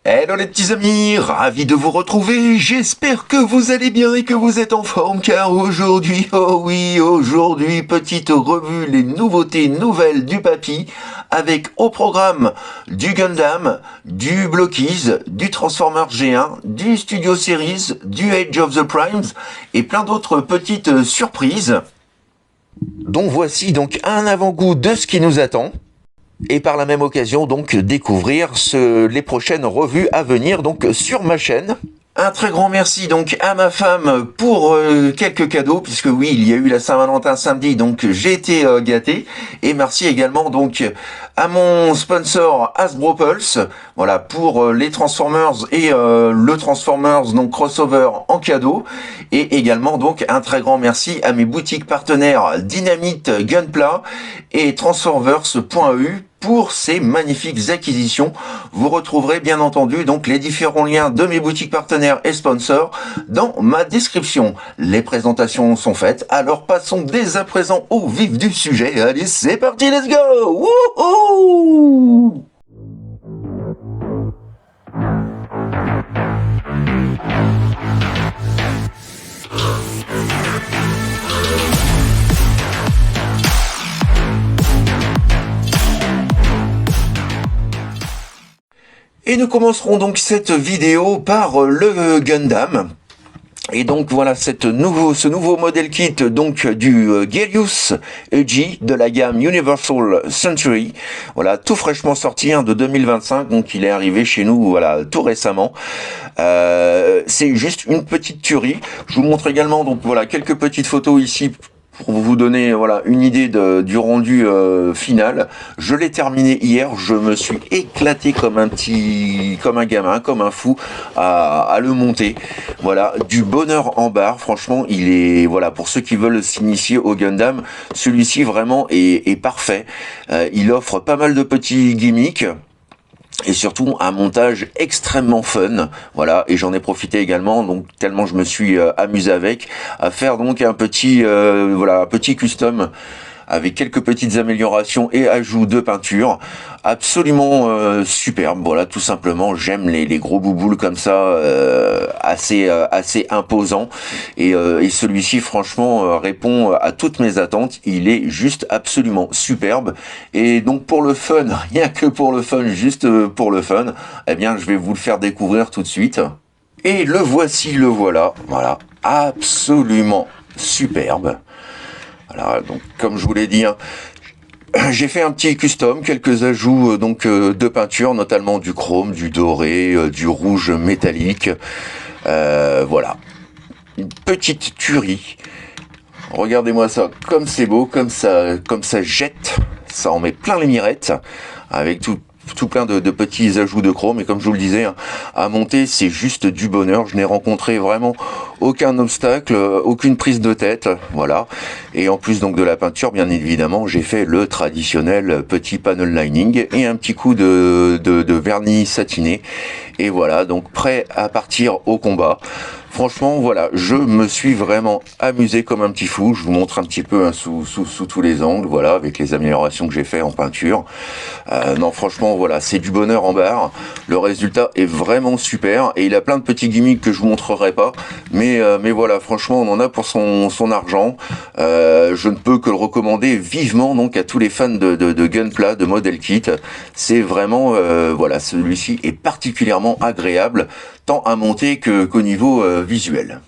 Hello les petits amis, ravi de vous retrouver, j'espère que vous allez bien et que vous êtes en forme car aujourd'hui, oh oui, aujourd'hui, petite revue, les nouveautés nouvelles du papy avec au programme du Gundam, du Blockies, du Transformers G1, du Studio Series, du Age of the Primes et plein d'autres petites surprises. Donc voici donc un avant-goût de ce qui nous attend. Et par la même occasion, donc, découvrir les prochaines revues à venir, donc, sur ma chaîne. Un très grand merci donc à ma femme pour quelques cadeaux, puisque oui, il y a eu la Saint-Valentin samedi, donc j'ai été gâté. Et merci également donc à mon sponsor Hasbro Pulse, voilà, pour les Transformers et le Transformers donc crossover en cadeau. Et également donc un très grand merci à mes boutiques partenaires Dynamite, Gunpla et Transformers.eu pour ces magnifiques acquisitions. Vous retrouverez bien entendu donc les différents liens de mes boutiques partenaires et sponsors dans ma description. Les présentations sont faites, alors passons dès à présent au vif du sujet. Allez, c'est parti, let's go! Wouhou! Et nous commencerons donc cette vidéo par le Gundam. Et donc voilà ce nouveau modèle kit donc du Gelius EG de la gamme Universal Century. Voilà, tout fraîchement sorti de 2025, donc il est arrivé chez nous voilà tout récemment. C'est juste une petite tuerie. Je vous montre également donc voilà quelques petites photos ici pour vous donner voilà une idée du rendu final. Je l'ai terminé hier, je me suis éclaté comme un gamin, comme un fou à le monter. Voilà, du bonheur en barre, franchement, il est voilà pour ceux qui veulent s'initier au Gundam, celui-ci vraiment est parfait. Il offre pas mal de petits gimmicks. Et surtout un montage extrêmement fun, voilà, et j'en ai profité également, donc tellement je me suis amusé à faire donc un petit custom avec quelques petites améliorations et ajouts de peinture, absolument superbe, voilà, tout simplement, j'aime les gros bouboules comme ça, assez imposants, et celui-ci franchement répond à toutes mes attentes, il est juste absolument superbe, et donc pour le fun, rien que pour le fun, juste pour le fun, eh bien je vais vous le faire découvrir tout de suite, et le voici, le voilà, absolument superbe. Voilà, donc comme je vous l'ai dit, j'ai fait un petit custom, quelques ajouts de peinture, notamment du chrome, du doré, du rouge métallique. Voilà, une petite tuerie. Regardez-moi ça, comme c'est beau, comme ça jette, ça en met plein les mirettes, avec tout plein de petits ajouts de chrome, et comme je vous le disais, à monter c'est juste du bonheur. Je n'ai rencontré vraiment aucun obstacle, aucune prise de tête, voilà. Et en plus donc de la peinture, bien évidemment, j'ai fait le traditionnel petit panel lining et un petit coup de vernis satiné, et voilà, donc prêt à partir au combat. Franchement, voilà, je me suis vraiment amusé comme un petit fou. Je vous montre un petit peu sous tous les angles, voilà, avec les améliorations que j'ai fait en peinture. Non, franchement, voilà, c'est du bonheur en barre. Le résultat est vraiment super et il a plein de petits gimmicks que je vous montrerai pas. Mais voilà, franchement, on en a pour son argent. Je ne peux que le recommander vivement donc à tous les fans de Gunpla, de Model Kit. C'est vraiment, voilà, celui-ci est particulièrement agréable, tant à monter qu'au niveau visuel.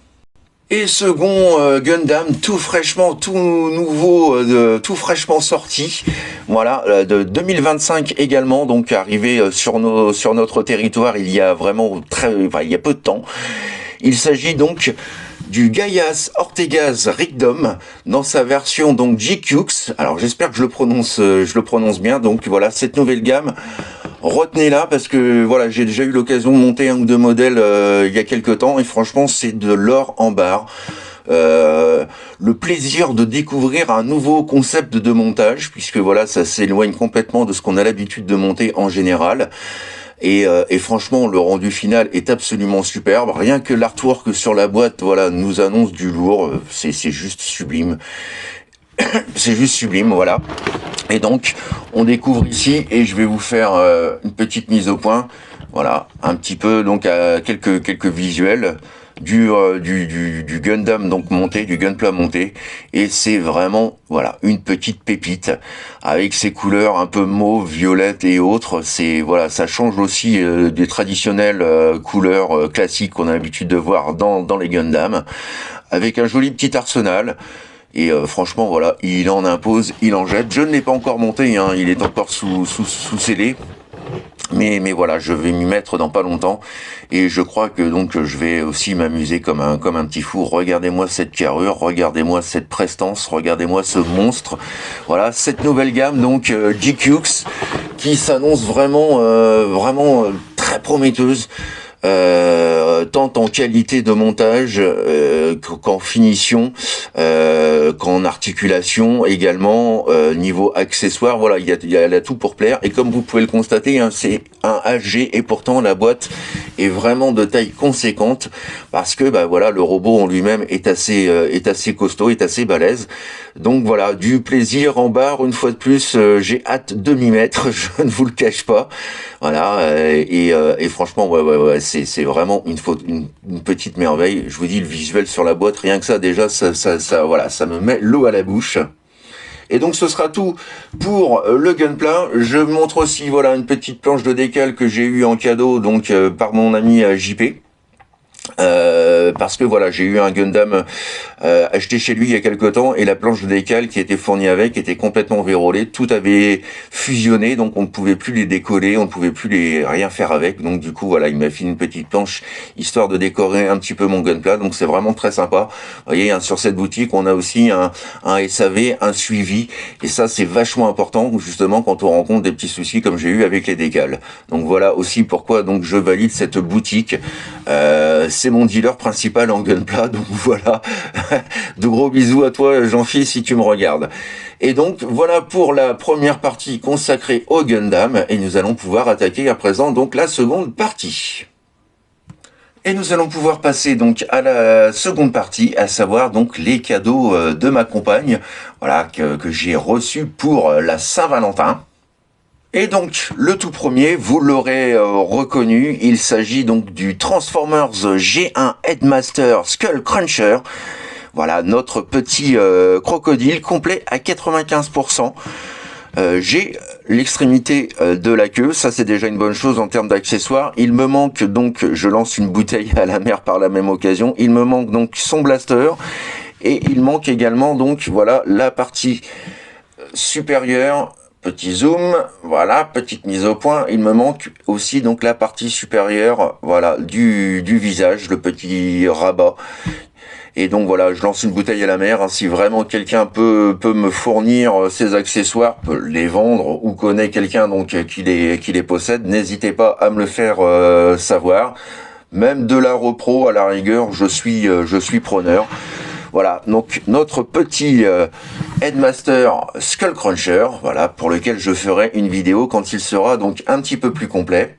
Et second Gundam, tout fraîchement, tout nouveau, tout fraîchement sorti, voilà, de 2025 également, donc arrivé sur notre territoire il y a vraiment il y a peu de temps. Il s'agit donc du Gaius Ortegas Ricdom dans sa version donc GQX. Alors j'espère que je le prononce bien. Donc voilà, cette nouvelle gamme, retenez-la parce que voilà, j'ai déjà eu l'occasion de monter un ou deux modèles il y a quelques temps et franchement c'est de l'or en barre. Le plaisir de découvrir un nouveau concept de montage, puisque voilà, ça s'éloigne complètement de ce qu'on a l'habitude de monter en général. Et franchement, le rendu final est absolument superbe. Rien que l'artwork sur la boîte, voilà, nous annonce du lourd. C'est juste sublime. C'est juste sublime, voilà. Et donc, on découvre ici, et je vais vous faire une petite mise au point. Voilà, un petit peu donc quelques visuels du Gundam donc monté, du Gunpla monté, et c'est vraiment voilà une petite pépite avec ses couleurs un peu mauve, violette et autres. C'est voilà, ça change aussi des traditionnelles couleurs classiques qu'on a l'habitude de voir dans les Gundam, avec un joli petit arsenal. Et franchement, voilà, il en impose, il en jette. Je ne l'ai pas encore monté, hein, il est encore sous scellé. Mais voilà, je vais m'y mettre dans pas longtemps. Et je crois que donc je vais aussi m'amuser comme un petit fou. Regardez-moi cette carrure, regardez-moi cette prestance, regardez-moi ce monstre. Voilà, cette nouvelle gamme, donc GQX, qui s'annonce vraiment très prometteuse. Tant en qualité de montage qu'en finition, qu'en articulation également, niveau accessoires, voilà, il y a là tout pour plaire. Et comme vous pouvez le constater, hein, c'est un HG et pourtant la boîte est vraiment de taille conséquente parce que bah voilà, le robot en lui-même est assez costaud, est assez balèze. Donc voilà, du plaisir en barre une fois de plus. J'ai hâte de m'y mettre, je ne vous le cache pas. Voilà, et franchement, ouais, c'est vraiment une petite merveille. Je vous dis, le visuel sur la boîte, rien que ça, déjà, voilà, ça me met l'eau à la bouche. Et donc, ce sera tout pour le Gunpla. Je montre aussi, voilà, une petite planche de décal que j'ai eu en cadeau, donc, par mon ami JP. Parce que voilà, j'ai eu un Gundam acheté chez lui il y a quelque temps et la planche de décal qui était fournie avec était complètement vérolée, tout avait fusionné, donc on ne pouvait plus les décoller, on ne pouvait plus rien faire avec. Donc du coup voilà, il m'a fait une petite planche histoire de décorer un petit peu mon Gunpla. Donc c'est vraiment très sympa. Vous voyez, hein, sur cette boutique, on a aussi un SAV, un suivi, et ça c'est vachement important justement quand on rencontre des petits soucis comme j'ai eu avec les décals. Donc voilà aussi pourquoi donc je valide cette boutique. C'est mon dealer principal en Gunpla, donc voilà. De gros bisous à toi, Jean-Phil, si tu me regardes. Et donc voilà pour la première partie consacrée au Gundam, et nous allons pouvoir attaquer à présent donc la seconde partie. Et nous allons pouvoir passer donc à la seconde partie, à savoir donc les cadeaux de ma compagne, voilà, que j'ai reçus pour la Saint-Valentin. Et donc, le tout premier, vous l'aurez reconnu, il s'agit donc du Transformers G1 Headmaster Skull Cruncher. Voilà, notre petit crocodile complet à 95%. J'ai l'extrémité de la queue, ça c'est déjà une bonne chose en termes d'accessoires. Il me manque donc, je lance une bouteille à la mer par la même occasion, il me manque donc son blaster. Et il manque également donc, voilà, la partie supérieure. Petit zoom, voilà, petite mise au point. Il me manque aussi donc la partie supérieure, voilà, du visage, le petit rabat. Et donc voilà, je lance une bouteille à la mer. Hein, si vraiment quelqu'un peut me fournir ces accessoires, peut les vendre ou connaît quelqu'un donc qui les possède, n'hésitez pas à me le faire savoir. Même de la repro à la rigueur, je suis preneur. Voilà, donc notre petit Headmaster Skull Cruncher, voilà, pour lequel je ferai une vidéo quand il sera donc un petit peu plus complet.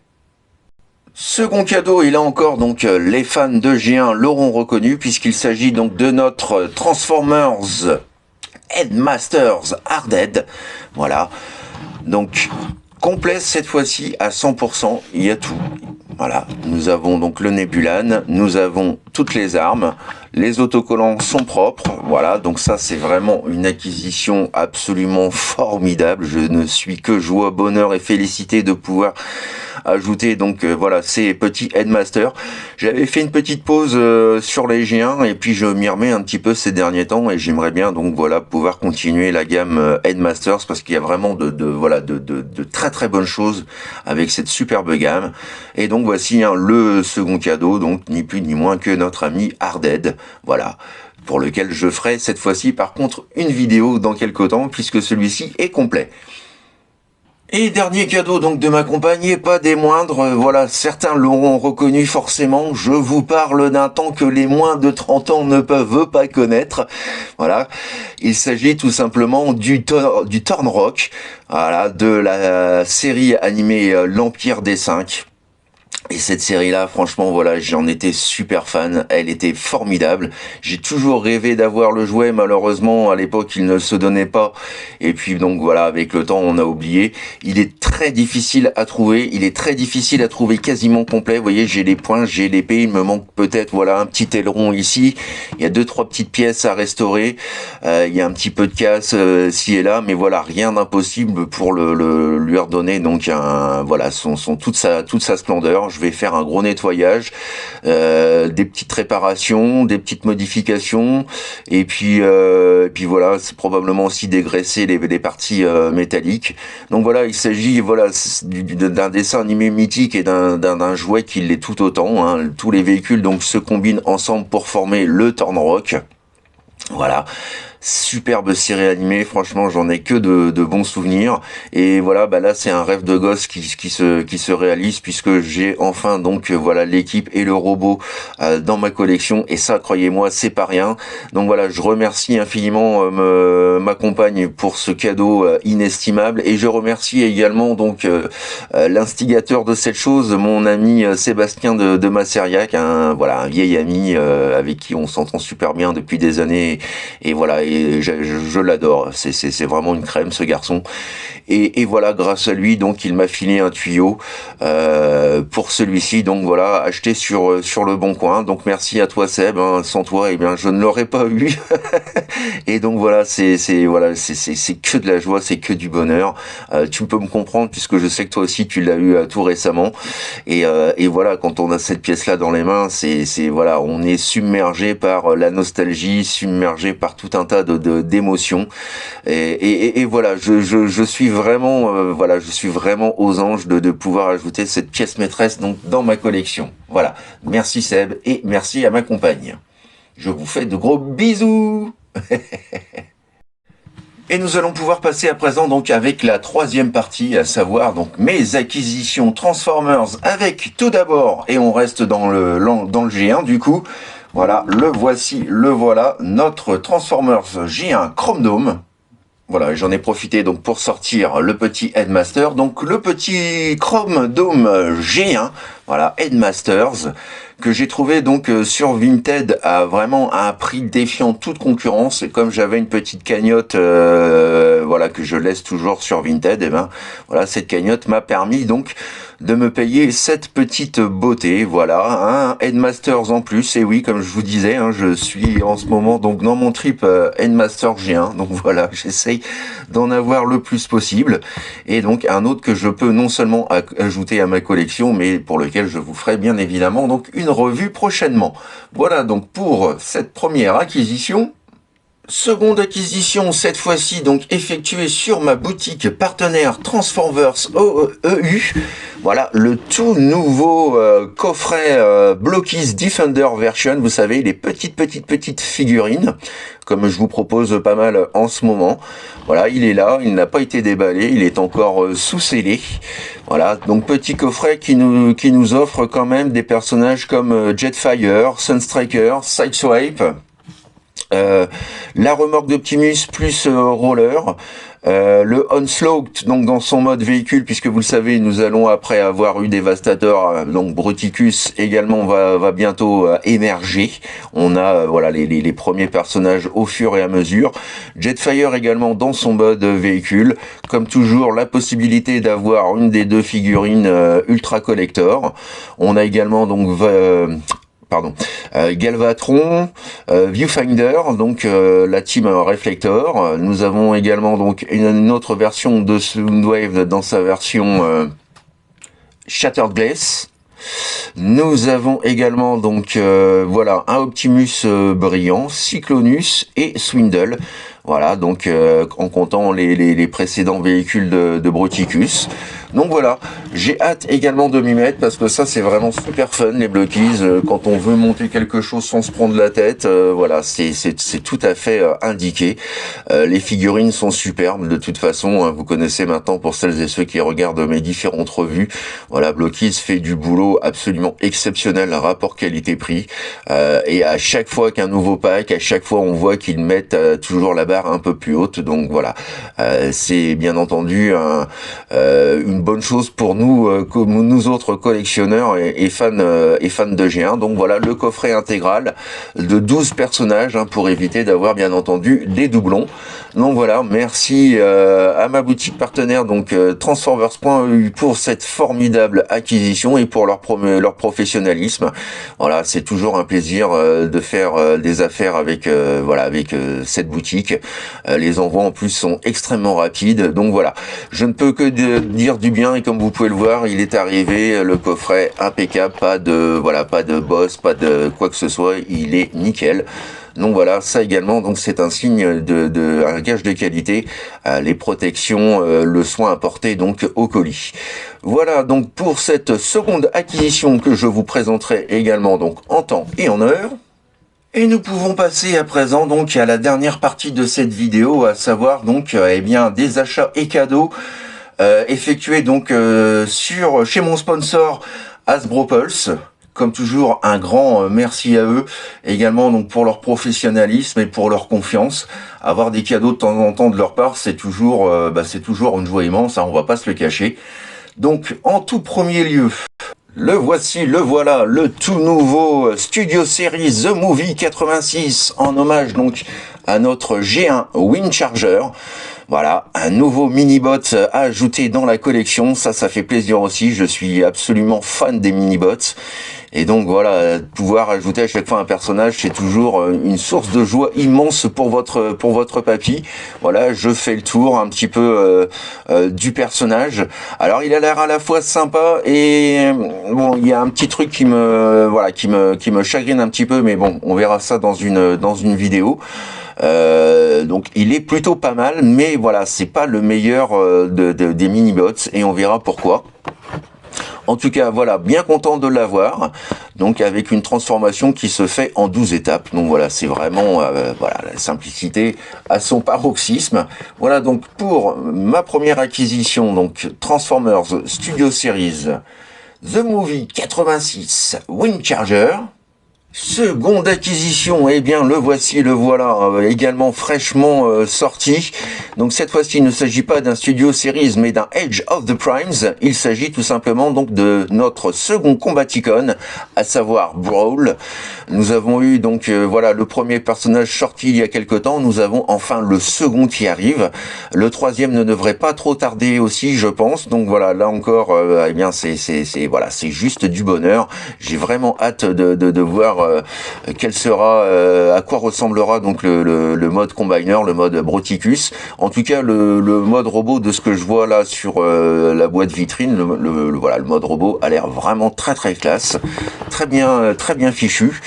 Second cadeau, et là encore, donc les fans de G1 l'auront reconnu, puisqu'il s'agit donc de notre Transformers Headmasters Hardhead. Voilà, donc complet cette fois-ci à 100%, il y a tout. Voilà, nous avons donc le Nebulan, nous avons toutes les armes, les autocollants sont propres, voilà, donc ça c'est vraiment une acquisition absolument formidable. Je ne suis que joie, bonheur et félicité de pouvoir ajouter donc voilà ces petits Headmasters. J'avais fait une petite pause sur les G1 et puis je m'y remets un petit peu ces derniers temps et j'aimerais bien donc voilà pouvoir continuer la gamme Headmasters parce qu'il y a vraiment de très très bonnes choses avec cette superbe gamme. Et donc voici hein, le second cadeau, donc ni plus ni moins que notre ami Hardhead, voilà, pour lequel je ferai cette fois-ci par contre une vidéo dans quelques temps puisque celui-ci est complet. Et dernier cadeau donc de ma compagne, et pas des moindres, voilà, certains l'auront reconnu forcément, je vous parle d'un temps que les moins de 30 ans ne peuvent pas connaître, voilà, il s'agit tout simplement du Thornrock, voilà, de la série animée L'Empire des 5. Et cette série-là, franchement, voilà, j'en étais super fan. Elle était formidable. J'ai toujours rêvé d'avoir le jouet. Malheureusement, à l'époque, il ne se donnait pas. Et puis, donc, voilà, avec le temps, on a oublié. Il est très difficile à trouver. Il est très difficile à trouver quasiment complet. Vous voyez, j'ai les points, j'ai l'épée. Il me manque peut-être, voilà, un petit aileron ici. Il y a deux, trois petites pièces à restaurer. Il y a un petit peu de casse, ci et là. Mais voilà, rien d'impossible pour lui redonner, donc, voilà, toute sa splendeur. Je vais faire un gros nettoyage, des petites réparations, des petites modifications, et puis voilà, c'est probablement aussi dégraisser les parties métalliques. Donc voilà, il s'agit voilà d'un dessin animé mythique et d'un jouet qui l'est tout autant. Hein. Tous les véhicules donc se combinent ensemble pour former le Tornrock. Voilà. Superbe série animée, franchement j'en ai que de bons souvenirs, et voilà, bah là c'est un rêve de gosse qui se réalise, puisque j'ai enfin donc voilà l'équipe et le robot dans ma collection, et ça, croyez-moi, c'est pas rien. Donc voilà, je remercie infiniment ma compagne pour ce cadeau inestimable, et je remercie également donc l'instigateur de cette chose, mon ami Sébastien de Masseriac, voilà, un vieil ami avec qui on s'entend super bien depuis des années, et voilà, et je l'adore. C'est vraiment une crème, ce garçon. Et voilà, grâce à lui, donc il m'a filé un tuyau pour celui-ci. Donc voilà, acheté sur le Bon Coin. Donc merci à toi, Seb. Hein. Sans toi, eh bien je ne l'aurais pas eu. Et donc voilà, c'est que de la joie, c'est que du bonheur. Tu peux me comprendre, puisque je sais que toi aussi tu l'as eu tout récemment. Et voilà, quand on a cette pièce-là dans les mains, c'est voilà, on est submergé par la nostalgie, submergé par tout un tas d'émotions. Et voilà, je suis vraiment voilà, je suis vraiment aux anges de pouvoir ajouter cette pièce maîtresse donc dans ma collection. Voilà, merci Seb, et merci à ma compagne. Je vous fais de gros bisous. Et nous allons pouvoir passer à présent donc avec la troisième partie, à savoir donc mes acquisitions Transformers, avec tout d'abord, et on reste dans le G1 du coup, voilà, le voilà, notre Transformers G1 Chrome Dome. Voilà, j'en ai profité donc pour sortir le petit Headmaster, donc le petit Chrome Dome G1, voilà, Headmasters, que j'ai trouvé donc sur Vinted à vraiment un prix défiant toute concurrence. Et comme j'avais une petite cagnotte, voilà, que je laisse toujours sur Vinted, et ben voilà, cette cagnotte m'a permis donc de me payer cette petite beauté, voilà, un Headmasters en plus. Et oui, comme je vous disais, hein, je suis en ce moment donc dans mon trip Headmaster G1, donc voilà, j'essaye d'en avoir le plus possible. Et donc un autre que je peux non seulement ajouter à ma collection, mais pour lequel je vous ferai bien évidemment donc une revue prochainement. Voilà donc pour cette première acquisition. Seconde acquisition, cette fois-ci donc effectuée sur ma boutique partenaire Transformers EU. Voilà, le tout nouveau coffret Blockies Defender Version. Vous savez, les petites figurines, comme je vous propose pas mal en ce moment. Voilà, il est là, il n'a pas été déballé, il est encore sous scellé. Voilà, donc petit coffret qui nous offre quand même des personnages comme Jetfire, Sunstriker, Sideswipe. La remorque d'Optimus plus Roller, le Onslaught donc dans son mode véhicule, puisque vous le savez, nous allons, après avoir eu Devastator, donc Bruticus également va bientôt émerger. On a voilà les premiers personnages au fur et à mesure. Jetfire également dans son mode véhicule, comme toujours la possibilité d'avoir une des deux figurines ultra collector. On a également donc Galvatron, Viewfinder, donc la team Reflector. Nous avons également donc une autre version de Soundwave dans sa version Shattered Glass. Nous avons également donc voilà un Optimus brillant, Cyclonus et Swindle. Voilà, donc en comptant les précédents véhicules de Bruticus. Donc voilà, j'ai hâte également de m'y mettre, parce que ça c'est vraiment super fun, les Blockies, quand on veut monter quelque chose sans se prendre la tête, voilà, c'est tout à fait indiqué. Les figurines sont superbes de toute façon, hein, vous connaissez maintenant, pour celles et ceux qui regardent mes différentes revues, voilà, Blockies fait du boulot absolument exceptionnel, rapport qualité-prix, et à chaque fois qu'un nouveau pack, à chaque fois on voit qu'ils mettent toujours la barre un peu plus haute, donc voilà, c'est bien entendu une bonne chose pour nous, comme nous autres collectionneurs et fans de G1. Donc voilà, le coffret intégral de 12 personnages, hein, pour éviter d'avoir bien entendu des doublons. Donc voilà, merci à ma boutique partenaire, donc Transformers.eu, pour cette formidable acquisition et pour leur professionnalisme. Voilà, c'est toujours un plaisir de faire des affaires avec cette boutique. Les envois en plus sont extrêmement rapides. Donc voilà, je ne peux que dire du bien, et comme vous pouvez le voir, il est arrivé, le coffret impeccable, pas de boss, pas de quoi que ce soit, il est nickel. Donc voilà, ça également, donc c'est un signe un gage de qualité, les protections, le soin apporté donc au colis. Voilà donc pour cette seconde acquisition que je vous présenterai également donc en temps et en heure. Et nous pouvons passer à présent donc à la dernière partie de cette vidéo, à savoir donc des achats et cadeaux effectués donc chez mon sponsor Hasbro Pulse. Comme toujours, un grand merci à eux, également donc pour leur professionnalisme et pour leur confiance. Avoir des cadeaux de temps en temps de leur part, c'est toujours une joie immense, hein, on va pas se le cacher. Donc, en tout premier lieu, le voilà, le tout nouveau Studio Series The Movie 86, en hommage donc à notre G1 Windcharger. Voilà, un nouveau mini-bot à ajouter dans la collection, ça fait plaisir aussi, je suis absolument fan des mini-bots. Et donc voilà, pouvoir ajouter à chaque fois un personnage, c'est toujours une source de joie immense pour votre papy. Voilà, je fais le tour un petit peu du personnage. Alors il a l'air à la fois sympa et bon, il y a un petit truc qui me chagrine un petit peu, mais bon, on verra ça dans une vidéo. Donc il est plutôt pas mal, mais voilà, c'est pas le meilleur des mini-bots, et on verra pourquoi. En tout cas, voilà, bien content de l'avoir, donc avec une transformation qui se fait en 12 étapes. Donc voilà, c'est vraiment la simplicité à son paroxysme. Voilà donc pour ma première acquisition, donc Transformers Studio Series The Movie 86 Windcharger. Seconde acquisition, eh bien le voilà, également fraîchement sorti. Donc cette fois-ci, il ne s'agit pas d'un Studio Series, mais d'un Age of the Primes. Il s'agit tout simplement donc de notre second Combaticon, à savoir Brawl. Nous avons eu donc le premier personnage sorti il y a quelque temps. Nous avons enfin le second qui arrive. Le troisième ne devrait pas trop tarder aussi, je pense. Donc voilà, là encore, c'est juste du bonheur. J'ai vraiment hâte de voir quel sera, à quoi ressemblera donc le mode Combiner, le mode Broticus. En tout cas, le mode robot, de ce que je vois là sur la boîte vitrine, le mode robot a l'air vraiment très très classe, très bien fichu.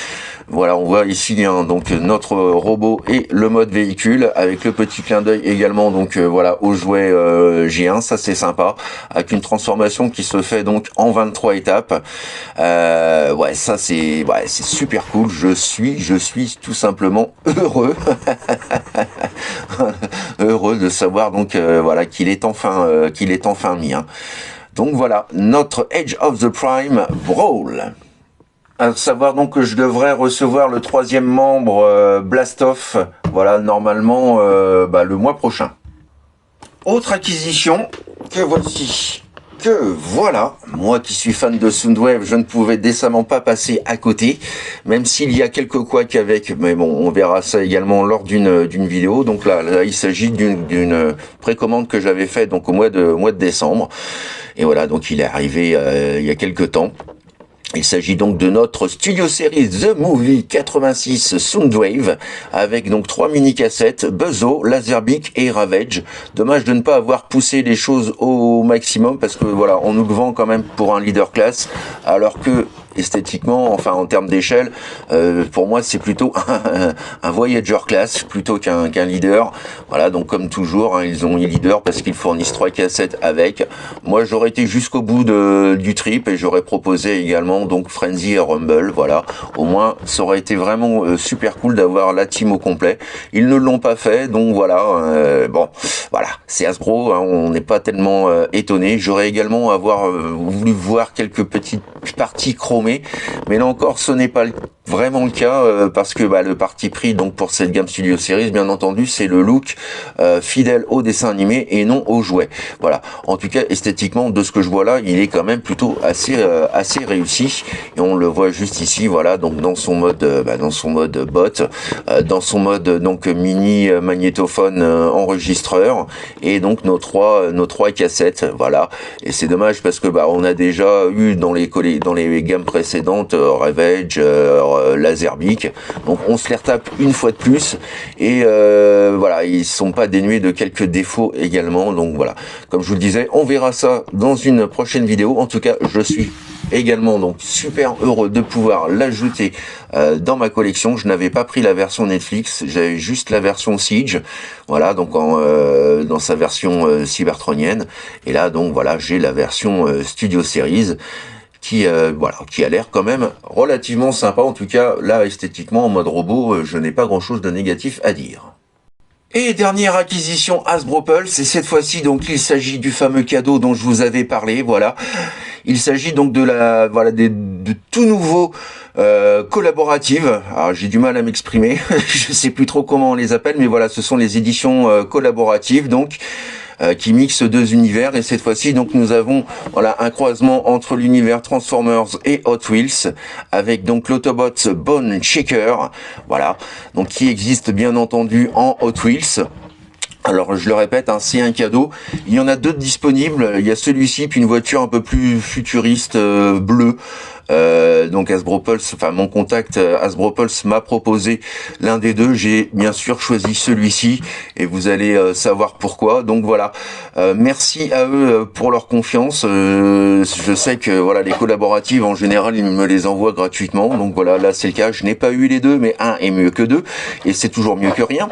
Voilà, on voit ici donc notre robot et le mode véhicule, avec le petit clin d'œil également donc au jouet G1, ça c'est sympa, avec une transformation qui se fait donc en 23 étapes. Ça c'est super cool, je suis tout simplement heureux heureux de savoir donc qu'il est enfin mis, hein. Donc voilà, notre Age of the Prime Brawl. À savoir donc que je devrais recevoir le troisième membre Blastoff, voilà, normalement le mois prochain. Autre acquisition que voilà, moi qui suis fan de Soundwave, je ne pouvais décemment pas passer à côté, même s'il y a quelques couacs avec, mais bon, on verra ça également lors d'une vidéo. Donc là il s'agit d'une précommande que j'avais faite donc au mois de décembre, et voilà, donc il est arrivé il y a quelques temps. Il s'agit donc de notre Studio Series The Movie 86 Soundwave, avec donc 3 mini-cassettes, Buzzo, Laserbeak et Ravage. Dommage de ne pas avoir poussé les choses au maximum, parce que voilà, on nous le vend quand même pour un leader class, alors que esthétiquement, enfin en termes d'échelle, pour moi c'est plutôt un Voyager class plutôt qu'un leader. Voilà, donc comme toujours, hein, ils ont mis leader parce qu'ils fournissent 3 cassettes avec. Moi j'aurais été jusqu'au bout du trip, et j'aurais proposé également donc Frenzy et Rumble. Voilà, au moins ça aurait été vraiment super cool d'avoir la team au complet. Ils ne l'ont pas fait, donc voilà, c'est Hasbro, hein, on n'est pas tellement étonné. J'aurais également voulu voir quelques petites parties chromées, mais là encore ce n'est pas vraiment le cas parce que le parti pris donc pour cette gamme Studio Series, bien entendu, c'est le look fidèle au dessin animé et non aux jouets. Voilà. En tout cas, esthétiquement, de ce que je vois là, il est quand même plutôt assez réussi. Et on le voit juste ici, voilà, donc dans son mode bot, dans son mode donc mini magnétophone enregistreur, et donc nos trois cassettes, voilà. Et c'est dommage parce que on a déjà eu dans les gammes précédentes Ravage, Laserbeak, donc on se les retape une fois de plus, et voilà, ils sont pas dénués de quelques défauts également. Donc voilà, comme je vous le disais, on verra ça dans une prochaine vidéo. En tout cas, je suis également donc super heureux de pouvoir l'ajouter dans ma collection. Je n'avais pas pris la version Netflix, j'avais juste la version Siege, voilà, donc dans sa version cybertronienne. Et là donc voilà, j'ai la version Studio Series qui a l'air quand même relativement sympa. En tout cas là, esthétiquement, en mode robot, je n'ai pas grand chose de négatif à dire. Et dernière acquisition Hasbro Pulse, et cette fois-ci donc il s'agit du fameux cadeau dont je vous avais parlé, voilà. Il s'agit donc de tout nouveau collaboratives. Alors j'ai du mal à m'exprimer, je sais plus trop comment on les appelle, mais voilà, ce sont les éditions collaboratives donc qui mixent deux univers. Et cette fois-ci donc nous avons un croisement entre l'univers Transformers et Hot Wheels, avec donc l'Autobots Bone Shaker, voilà, donc qui existe bien entendu en Hot Wheels. Alors je le répète, c'est un cadeau. Il y en a deux disponibles. Il y a celui-ci puis une voiture un peu plus futuriste bleue. Donc Hasbro Pulse, mon contact Hasbro Pulse m'a proposé l'un des deux. J'ai bien sûr choisi celui-ci et vous allez savoir pourquoi. Donc voilà, merci à eux pour leur confiance. Je sais que les collaboratives en général ils me les envoient gratuitement. Donc voilà, là c'est le cas. Je n'ai pas eu les deux, mais un est mieux que deux et c'est toujours mieux que rien.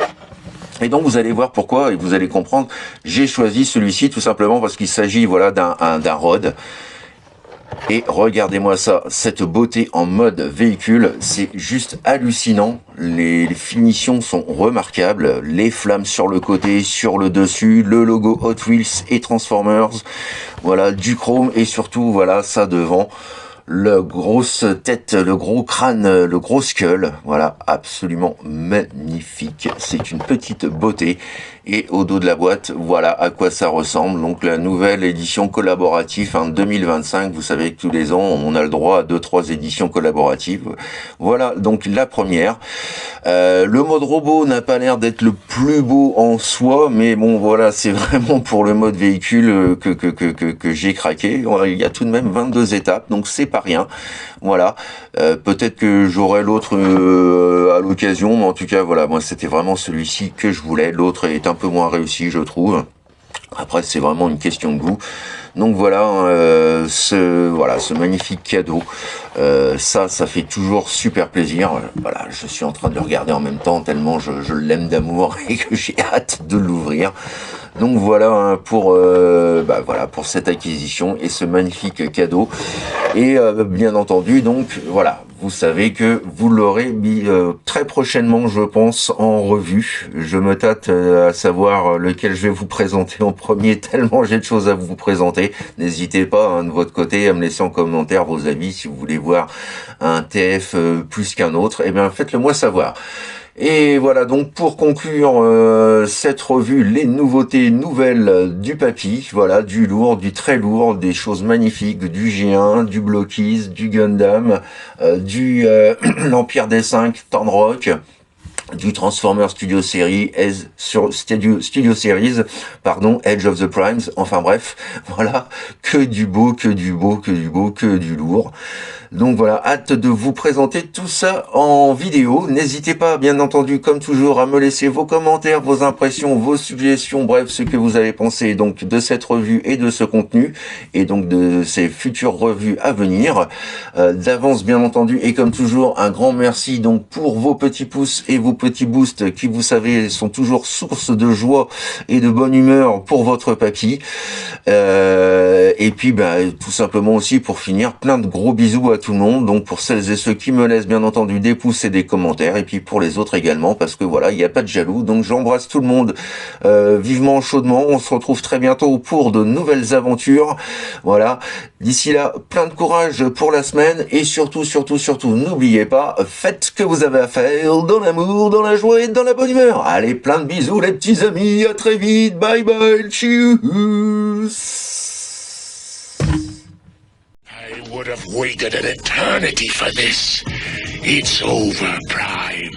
Et donc vous allez voir pourquoi et vous allez comprendre. J'ai choisi celui-ci tout simplement parce qu'il s'agit d'un Rod. Et regardez-moi ça, cette beauté en mode véhicule, c'est juste hallucinant. Les finitions sont remarquables, les flammes sur le côté, sur le dessus, le logo Hot Wheels et Transformers, voilà, du chrome et surtout voilà ça devant. La grosse tête, le gros crâne, le gros skull, voilà, absolument magnifique. C'est une petite beauté. Et au dos de la boîte, voilà à quoi ça ressemble. Donc la nouvelle édition collaborative 2025. Vous savez que tous les ans, on a le droit à 2-3 éditions collaboratives. Voilà donc la première. Le mode robot n'a pas l'air d'être le plus beau en soi, mais bon voilà, c'est vraiment pour le mode véhicule que j'ai craqué. Il y a tout de même 22 étapes, donc c'est pas rien. Voilà, peut-être que j'aurai l'autre à l'occasion, mais en tout cas voilà, moi c'était vraiment celui-ci que je voulais. L'autre est un peu moins réussi, je trouve. Après c'est vraiment une question de goût. Donc voilà, ce magnifique cadeau, ça fait toujours super plaisir. Voilà, je suis en train de le regarder en même temps tellement je l'aime d'amour et que j'ai hâte de l'ouvrir. Donc voilà pour cette acquisition et ce magnifique cadeau. Et bien entendu, donc voilà, vous savez que vous l'aurez mis très prochainement, je pense, en revue. Je me tâte à savoir lequel je vais vous présenter en premier, tellement j'ai de choses à vous présenter. N'hésitez pas de votre côté à me laisser en commentaire vos avis si vous voulez voir un TF plus qu'un autre. Eh bien, faites-le moi savoir. Et voilà, donc pour conclure cette revue, les nouveautés nouvelles du papy, voilà, du lourd, du très lourd, des choses magnifiques, du G1, du Blockies, du Gundam, du l'Empire des 5, Thornrock, du Transformer Studio Series, Studio Series, pardon, Edge of the Primes, enfin bref, voilà, que du beau, que du beau, que du beau, que du lourd. Donc voilà, hâte de vous présenter tout ça en vidéo. N'hésitez pas, bien entendu, comme toujours, à me laisser vos commentaires, vos impressions, vos suggestions, bref, ce que vous avez pensé donc de cette revue et de ce contenu, et donc de ces futures revues à venir. D'avance, bien entendu, et comme toujours, un grand merci donc pour vos petits pouces et vos petits boosts qui, vous savez, sont toujours source de joie et de bonne humeur pour votre papy. Et puis, tout simplement aussi, pour finir, plein de gros bisous à tout le monde. Donc pour celles et ceux qui me laissent bien entendu des pouces et des commentaires, et puis pour les autres également, parce que voilà, il n'y a pas de jaloux. Donc j'embrasse tout le monde vivement, chaudement. On se retrouve très bientôt pour de nouvelles aventures. Voilà. D'ici là, plein de courage pour la semaine, et surtout, n'oubliez pas, faites ce que vous avez à faire dans l'amour, dans la joie et dans la bonne humeur. Allez, plein de bisous les petits amis, à très vite, bye bye, tchuss. I would have waited an eternity for this. It's over, Prime.